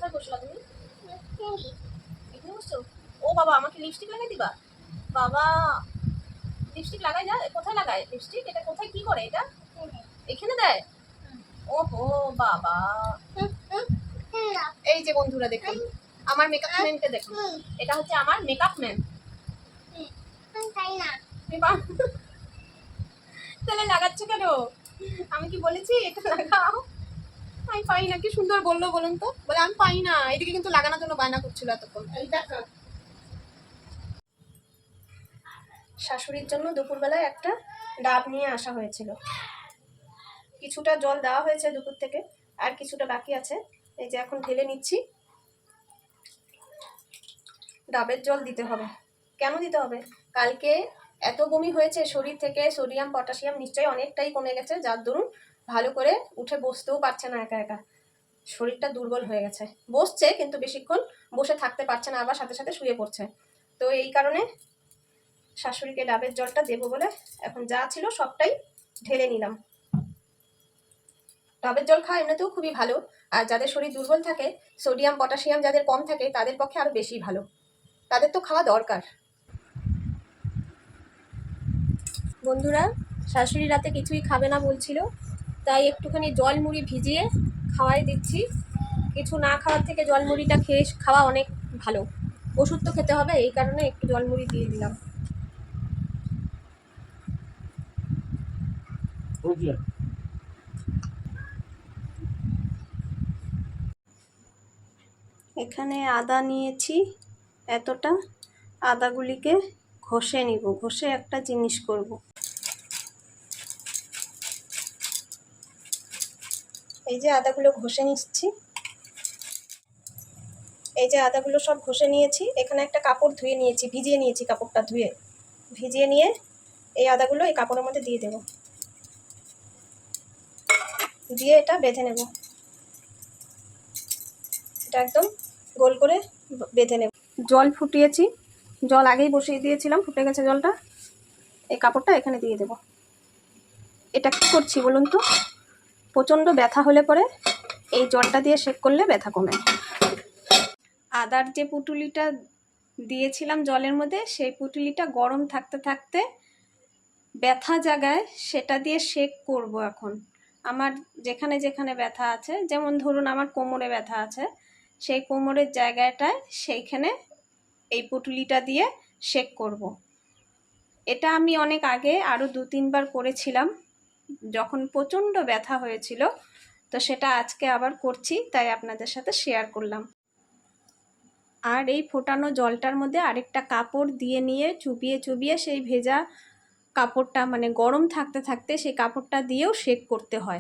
কোথায় বসলা তুমি? এখানে বসছো? ও বাবা, আমাকে লিপস্টিক লাগাই দিবা? বাবা, লিপস্টিক লাগাই যা। কোথায় লাগায় লিপস্টিক? এটা কোথায়, কি করে এটা? এখানে দেয়? ওহো বাবা। এই যে বন্ধুরা দেখুন, আমার মেকআপ ম্যানকে দেখুন। এটা হচ্ছে আমার মেকআপ ম্যান। তাহলে লাগাচ্ছ কেন? আমি কি বলেছি এটা লাগাও? আমি পাই না। কি সুন্দর বললো বলুন তো, বলে আমি পাই না। এদিকে কিন্তু লাগানোর জন্য বায়না করছিল এতক্ষণ। শাশুড়ির জন্য দুপুরবেলায় একটা ডাব নিয়ে আসা হয়েছিল। কিছুটা জল দেওয়া হয়েছে দুপুর থেকে, আর কিছুটা বাকি আছে। এই যে এখন ঢেলে নিচ্ছি। ডাবের জল দিতে হবে। কেন দিতে হবে? কালকে এত বমি হয়েছে, শরীর থেকে সোডিয়াম পটাশিয়াম নিশ্চয়ই অনেকটাই কমে গেছে, যার দরুন ভালো করে উঠে বসতেও পারছে না, একা একা শরীরটা দুর্বল হয়ে গেছে। বসছে কিন্তু বেশিক্ষণ বসে থাকতে পারছে না, আবার সাথে সাথে শুয়ে পড়ছে। তো এই কারণে শাশুড়িকে ডাবের জলটা দেবো বলে এখন যা ছিল সবটাই ঢেলে নিলাম। ডাবের জল খাওয়া এমনিতেও খুবই ভালো, আর যাদের শরীর দুর্বল থাকে, সোডিয়াম পটাশিয়াম যাদের কম থাকে, তাদের পক্ষে আরো বেশি ভালো। তাদের তো খাওয়া দরকার। বন্ধুরা, শাশুড়ি রাতে কিছুই খাবে না বলছিল, তাই একটুখানি জল মুড়ি ভিজিয়ে খাওয়াই দিচ্ছি। কিছু না খাওয়ার থেকে জল মুড়িটা খেয়ে খাওয়া অনেক ভালো। ওষুধ তো খেতে হবে, এই কারণে একটু জল মুড়ি দিয়ে দিলাম। এখানে আদা নিয়েছি এতটা। আদাগুলিকে ঘষে নিব, ঘষে একটা জিনিস করব। এই যে আদাগুলো ঘষে নিচ্ছি। এই যে আদাগুলো সব ঘষে নিয়েছি। এখানে একটা কাপড় ধুয়ে নিয়েছি, ভিজিয়ে নিয়েছি। কাপড়টা ধুয়ে ভিজিয়ে নিয়ে এই আদাগুলো এই কাপড়ের মধ্যে দিয়ে দেব, দিয়ে এটা বেঁধে নেব। এটা একদম গোল করে বেঁধে নেব। জল ফুটিয়েছি, জল আগেই বসিয়ে দিয়েছিলাম, ফুটে গেছে জলটা। এই কাপড়টা এখানে দিয়ে দেব। এটা কি করছি বলুন তো? প্রচণ্ড ব্যথা হলে পরে এই জলটা দিয়ে সেঁক করলে ব্যথা কমে। আদার যে পুঁটুলিটা দিয়েছিলাম জলের মধ্যে, সেই পুঁটুলিটা গরম থাকতে থাকতে ব্যথা জায়গায় সেটা দিয়ে সেঁক করব। এখন আমার যেখানে যেখানে ব্যথা আছে, যেমন ধরুন আমার কোমরে ব্যথা আছে, সেই কোমরের জায়গাটায় সেইখানে এই পুঁটুলিটা দিয়ে সেঁক করব। এটা আমি অনেক আগে আরও 2-3 বার করেছিলাম, যখন প্রচণ্ড ব্যথা হয়েছিল। তো সেটা আজকে আবার করছি, তাই আপনাদের সাথে শেয়ার করলাম। আর এই ফোটানো জলটার মধ্যে আরেকটা কাপড় দিয়ে নিয়ে চুবিয়ে চুবিয়ে সেই ভেজা কাপড়টা, মানে গরম থাকতে থাকতে সেই কাপড়টা দিয়েও সেঁক করতে হয়।